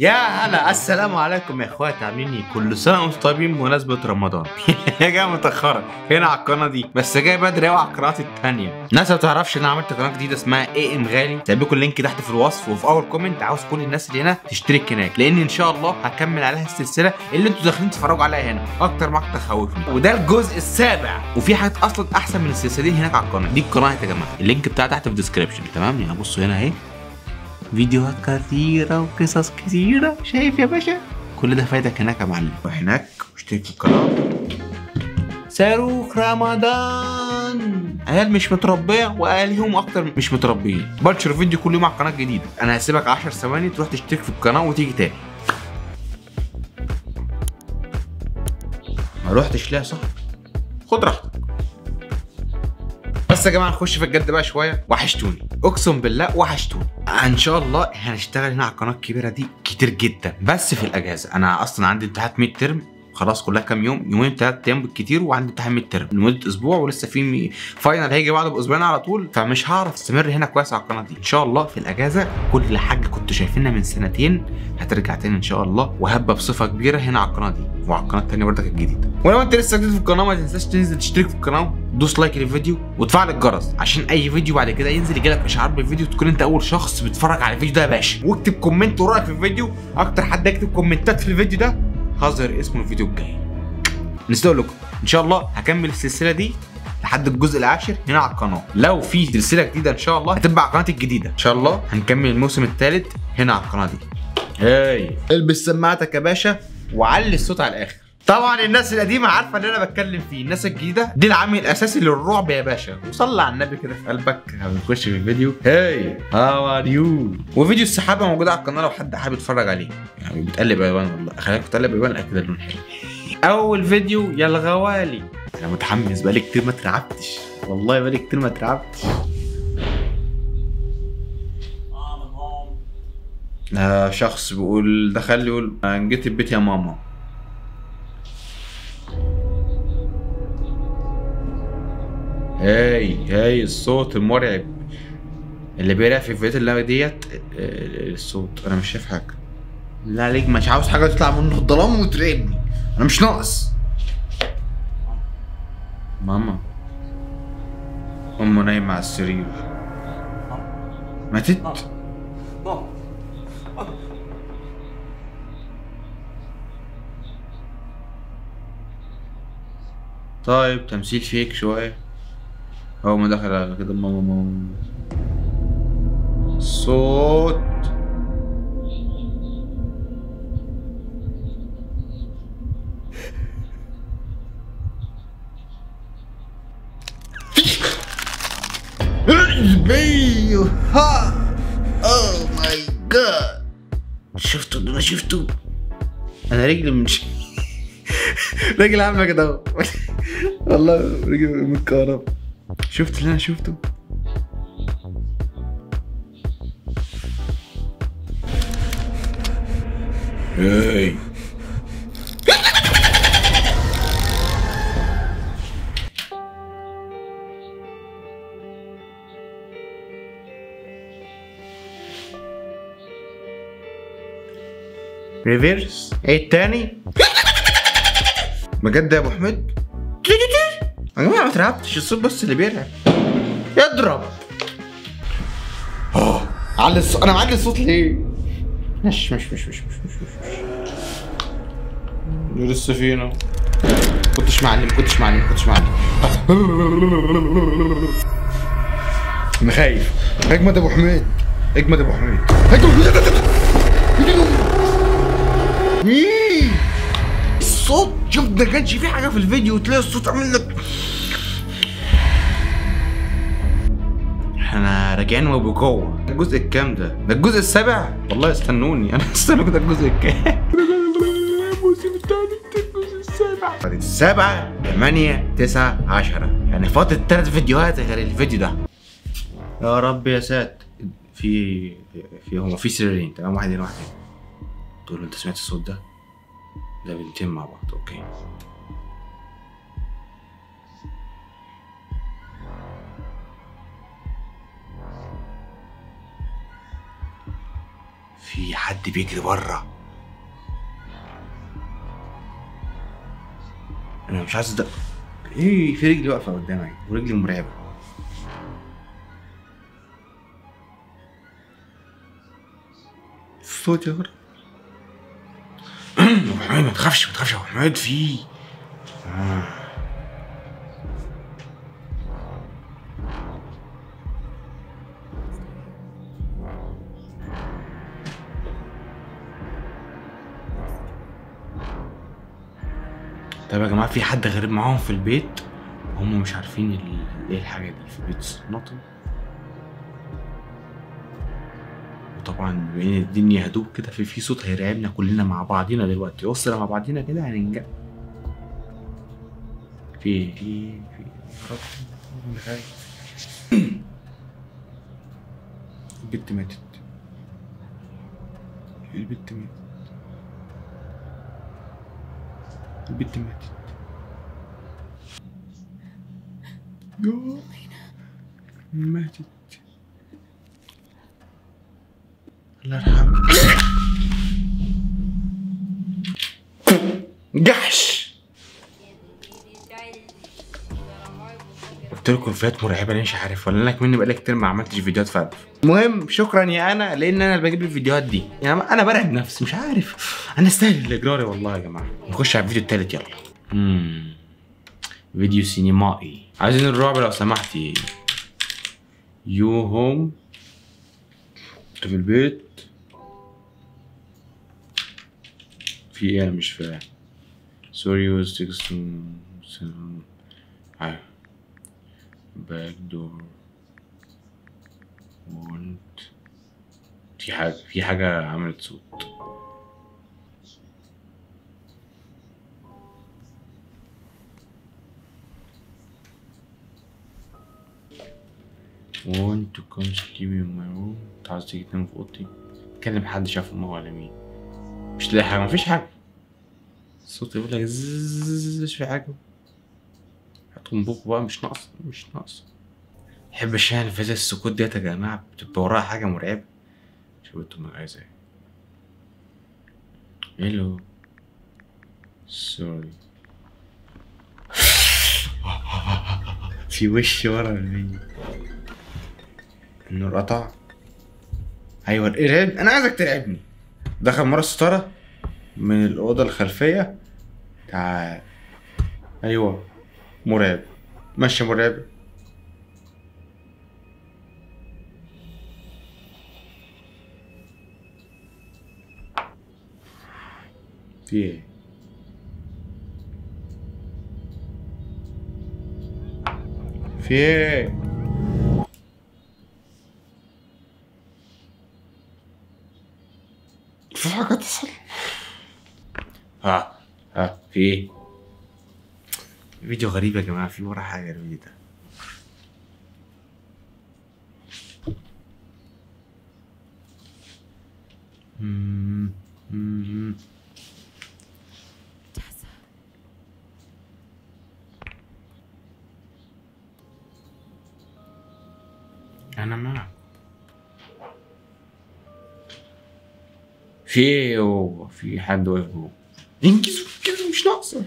يا هلا، السلام عليكم يا اخواتي، عاملين ايه؟ كل سنه وانتم طيبين بمناسبه رمضان. هي جايه متاخره هنا على القناه دي، بس جايه بدري قوي على القنوات التانيه. الناس ما تعرفش ان انا عملت قناه جديده اسمها اي ام غالي. سايب لكم اللينك تحت في الوصف وفي اول كومنت. عاوز كل الناس اللي هنا تشترك هناك، لان ان شاء الله هكمل عليها السلسله اللي انتوا داخلين تتفرجوا عليها هنا. اكتر مقطع خوفني وده الجزء السابع، وفي حاجات اصلا احسن من السلسله دي هناك على القناه دي. القناه يا جماعه اللينك بتاعها تحت في الديسكربشن، تمام؟ يعني بصوا هنا اهي، فيديوهات كتيرة وقصص كتيرة. شايف يا باشا؟ كل ده فايدك هناك يا معلم. روح هناك واشترك في القناة. صاروخ رمضان، عيال مش متربية وأهاليهم أكتر مش متربيين. بنشر فيديو كل يوم على القناة الجديدة. أنا هسيبك 10 ثواني تروح تشترك في القناة وتيجي تاني. ما روحتش ليه يا صاحبي؟ خد راحتك. بس يا جماعه نخش في الجد بقى شويه. وحشتوني، اقسم بالله وحشتوني. ان شاء الله هنشتغل هنا على القناه الكبيره دي كتير جدا، بس في الاجازه. انا اصلا عندي امتحانات ميد ترم خلاص، كلها كام يوم، يومين 3 ايام بالكتير، وعندي امتحان ميد ترم لمده اسبوع، ولسه في فاينل هيجي بعده باسبوعين على طول. فمش هعرف استمر هنا كويس على القناه دي. ان شاء الله في الاجازه كل حاجه كنتوا شايفينها من سنتين هترجع تاني ان شاء الله، وهبقى بصفه كبيره هنا على القناه دي وعلى القناه الثانيه برضك الجديده. ولو انت لسه جديد في القناه ما تنساش تنزل تشترك في القناه، دوس لايك للفيديو وتفعل الجرس عشان اي فيديو بعد كده ينزل يجيلك اشعار بالفيديو، تكون انت اول شخص بتتفرج على الفيديو ده يا باشا. واكتب كومنت ورايك في الفيديو. اكتر حد يكتب كومنتات في الفيديو ده هظهر اسمه الفيديو الجاي. نسيت اقول لكم ان شاء الله هكمل السلسله دي لحد الجزء العاشر هنا على القناه. لو في سلسله جديده ان شاء الله هتبقى على قناتي الجديده. ان شاء الله هنكمل الموسم الثالث هنا على القناه دي. هاي البس سماعتك يا باشا وعلي الصوت على الاخر. طبعا الناس القديمه عارفه اللي انا بتكلم فيه، الناس الجديده دي العامل الاساسي للرعب يا باشا. وصلي على النبي كده في قلبك هنخش في الفيديو. هاي هاو ار يو. وفيديو السحابه موجود على القناه لو حد حابب يتفرج عليه. يعني بتقلب الوان، والله خليك تقلب الوان كده اللون حلو. اول فيديو يا الغوالي. انا متحمس بقالي كتير ما اترعبتش، والله بقالي كتير ما اترعبتش. شخص بيقول دخل لي يقول انا جيت البيت يا ماما. هاي الصوت المرعب اللي بيرع في الفيديوهات اللي ديت. الصوت انا مش شايف حاجه. لا عليك، مش عاوز حاجه تطلع منه الظلام وترعبني، انا مش ناقص. ماما امه نايمه على السرير. ماتت. طيب تمثيل فيك شويه. اول ما دخل على كده ماما صوت. ها اوه ماي جاد. شفتوا اللي انا شفته؟ انا رجلي مش رجلي عامله كده اهو. والله رجلي متكهربه. شفت اللي انا شفته؟ هاي ريفيرس. ايه التاني؟ بجد يا ابو حميد؟ يا جماعه ما اترعبتش، الصوت بس اللي بيرعب. اضرب. علي الصوت. انا معلي الصوت ليه؟ مش لسه فينا. كنتش معلم. انا خايف. اجمد ابو حميد. الصوت شوف، ده كانش في حاجه في الفيديو وتلاقي الصوت عامل لك. احنا راجعين وبقوه. الجزء الكام ده؟ ده الجزء السابع. والله استنوني انا استنوا كده الجزء الكام. الموسم الثالث الجزء السابع 8 9 10. يعني فاضل 3 فيديوهات غير الفيديو ده. يا رب يا سات. هما في سريرين، تمام؟ واحد هنا. تقول له انت سمعت الصوت ده؟ ده بنتين مع بعض. اوكي. في حد بيجري بره. انا مش عايز ده. ايه، في رجلي واقفه قدامي ورجلي مرعبه. الصوت يا غرب. ابو حميد ما تخافش يا ابو حميد. في طيب يا جماعه، في حد غريب معاهم في البيت، هم مش عارفين ايه الحاجه دي في البيت. نطن. وطبعا بين الدنيا هدوء كده، في صوت هيرعبنا كلنا مع بعضينا دلوقتي. اسره مع بعضينا كده هننجح. في البت ماتت. البت ماتت. ماتت. الله يرحمها. جحش. قلت لكم فيديوهات مرعبه ليه مش عارف، ولا انا كمان بقالي كتير ما عملتش فيديوهات فاتفه. المهم شكرا يا انا، لان انا اللي بجيب الفيديوهات دي. يعني انا برعب نفسي مش عارف. انا استاهل الاجراري والله يا جماعه. نخش على الفيديو التالت يلا. فيديو سينمائي. عايزين الرعب لو سمحتي. يو هوم. في البيت. في ايه؟ انا مش فاهم. سوري وز تكستون. باك دور. وانت. في حاجة عملت صوت. want to come sleep in my room. انت عايز تيجي تنام في اوضتي؟ كلم حد شاف امه ولا مين؟ مش لاقي حاجة، مفيش حاجة. الصوت يقول لك زzzz. مش في حاجة. هتقوم بوك بقى. مش ناقصة. محبش يعني في السكوت ديت يا جماعة، بتبقى وراها حاجة مرعبة. شوف انتوا عايزة ايه. هلو. سوري. في وش ورا البيت. النور قطع. ايوه الارهاب. انا عايزك ترعبني. دخل مرة الستارة من الأوضة الخلفية. تعال. ايوه مرعب. ماشي مرعب. في ايه؟ في ايه؟ في حاجة تصل. ها في ايه؟ فيديو غريب يا جماعة، في ورا حاجة الفيديو ده. أنا معك. في ايه؟ هو في حد واقف جوه. انجزوا مش ناقصة.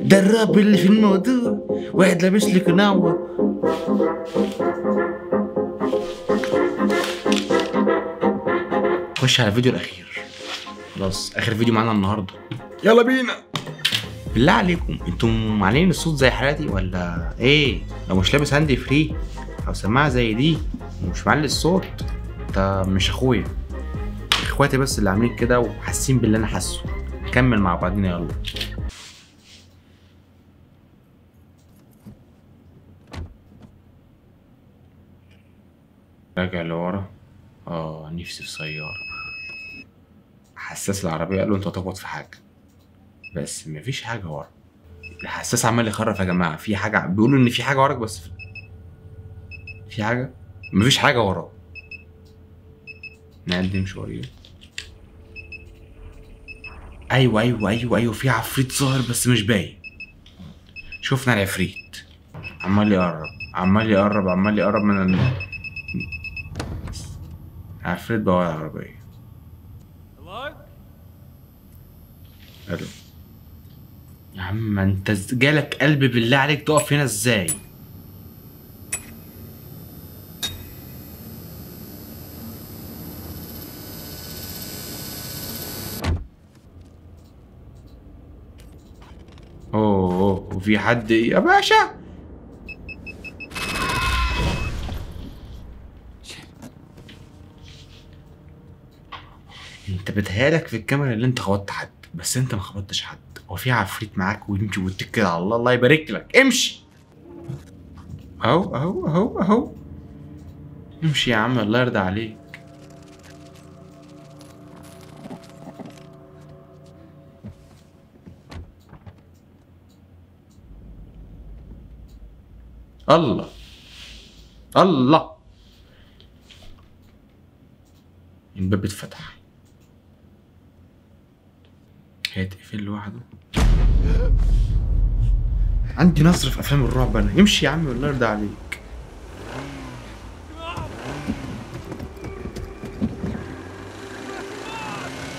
ده الرعب اللي في الموضوع. واحد لابس لي قناوة. خش على الفيديو الأخير. خلاص آخر فيديو معانا النهاردة. يلا بينا. بالله عليكم انتم معلين الصوت زي حالاتي ولا ايه؟ لو مش لابس هاند فري او سماعة زي دي ومش معلي الصوت، انت مش اخويا. اخواتي بس اللي عاملين كده وحاسين باللي انا حاسه. نكمل مع بعضنا يلا. راجع لورا. نفسي في سيارة. حساس العربية قال له انت هتخبط في حاجة، بس مفيش حاجة ورا. الحساس عمال يخرف يا جماعة. في حاجة بيقولوا ان في حاجة وراك، بس في حاجة. مفيش حاجة وراه. نقدم شوية. ايوه ايوه ايوه ايوه، في عفريت ظاهر بس مش باين. شفنا العفريت عمال يقرب عمال يقرب عمال يقرب من عفريت بقى ورا العربية. الو يا عم، انت جالك قلب بالله عليك تقف هنا ازاي؟ اوه وفي حد يا باشا؟ انت بتهيالك في الكاميرا اللي انت خبطت حد، بس انت ما خبطتش حد. هو في عفريت معاك وانت واتكل على الله، الله يبارك لك. امشي اهو اهو اهو اهو، امشي يا عم الله يرضى عليك. الله الله، الباب اتفتح، هيتقفل لوحده. عندي نصر في افلام الرعب انا. امشي يا عم الله يرضى عليك.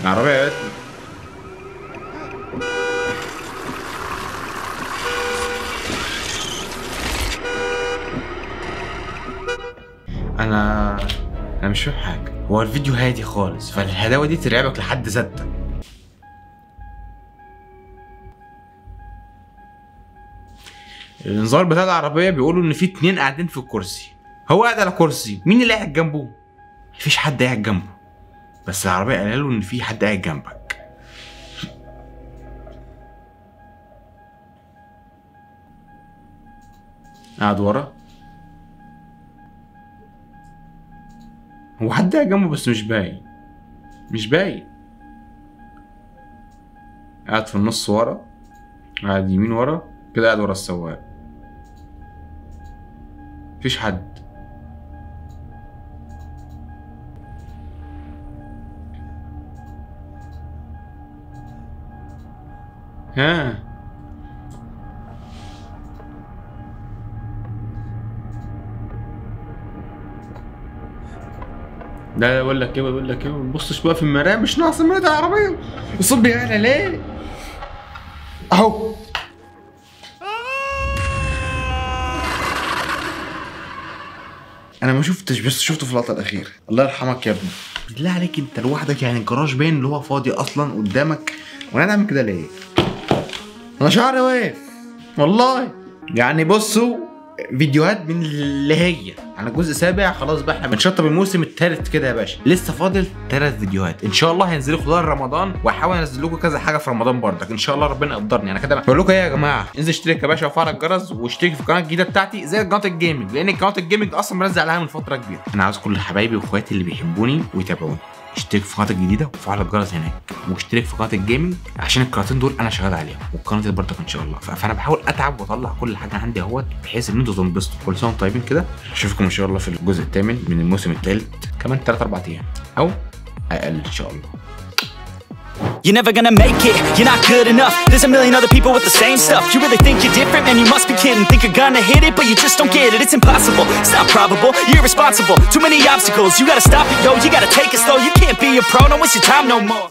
العربية قالت لي انا مش فاهم حاجه. هو الفيديو هادي خالص، فالهداوه دي ترعبك لحد ذاتها. الانذار بتاع العربيه بيقولوا ان في 2 قاعدين في الكرسي. هو قاعد على كرسي، مين اللي قاعد جنبه؟ مفيش حد قاعد جنبه، بس العربيه قال له ان في حد قاعد جنبك. قاعد ورا. هو حد قاعد جنبه بس مش باين، مش باين. قاعد في النص ورا، قاعد يمين ورا كده، قاعد ورا السواق. مفيش حد. ها لا بقول لك ايه، بقول لك ايه، ما تبصش بقى في المرايه، مش ناقص المرايه العربيه. الصوت بيعلى ليه؟ اهو انا ما شفتش، بس شفته في اللقطه الاخيره. الله يرحمك يا ابني. بالله عليك انت لوحدك يعني؟ الجراج باين اللي هو فاضي اصلا قدامك، وانا اعمل كده ليه؟ انا شعري واقف والله. يعني بصوا فيديوهات من اللي هي على جزء سابع، خلاص بقى احنا بنشطب الموسم الثالث كده يا باشا. لسه فاضل 3 فيديوهات ان شاء الله هينزلوا خلال رمضان، واحاول انزل لكم كذا حاجه في رمضان برضك ان شاء الله. ربنا يقدرني. انا كده بقول لكم ايه يا جماعه، انزل اشترك يا باشا وفعل الجرس، واشترك في القناه الجديده بتاعتي زي قناه الجيمنج، لان قناه الجيمنج اصلا منزل عليها من فتره كبيره. انا عاوز كل حبايبي واخواتي اللي بيحبوني ويتابعوني اشترك في القناه الجديده وفعل الجرس هناك، واشترك في قناه الجيمنج عشان القناتين دول انا شغال عليهم، والقناه دي برضك ان شاء الله. فانا بحاول اتعب واطلع كل حاجه عندي اهوت، بحيث ان انتوا تنبسطوا. كل سنه وانتم طيبين كده. اشوفكم ان شاء الله في الجزء الثامن من الموسم الثالث كمان 3-4 ايام او اقل ان شاء الله. You're never gonna make it, you're not good enough. There's a million other people with the same stuff. You really think you're different? Man, you must be kidding. Think you're gonna hit it, but you just don't get it. It's impossible, it's not probable, you're irresponsible. Too many obstacles, you gotta stop it, yo. You gotta take it slow, you can't be a pro, don't waste your time no more.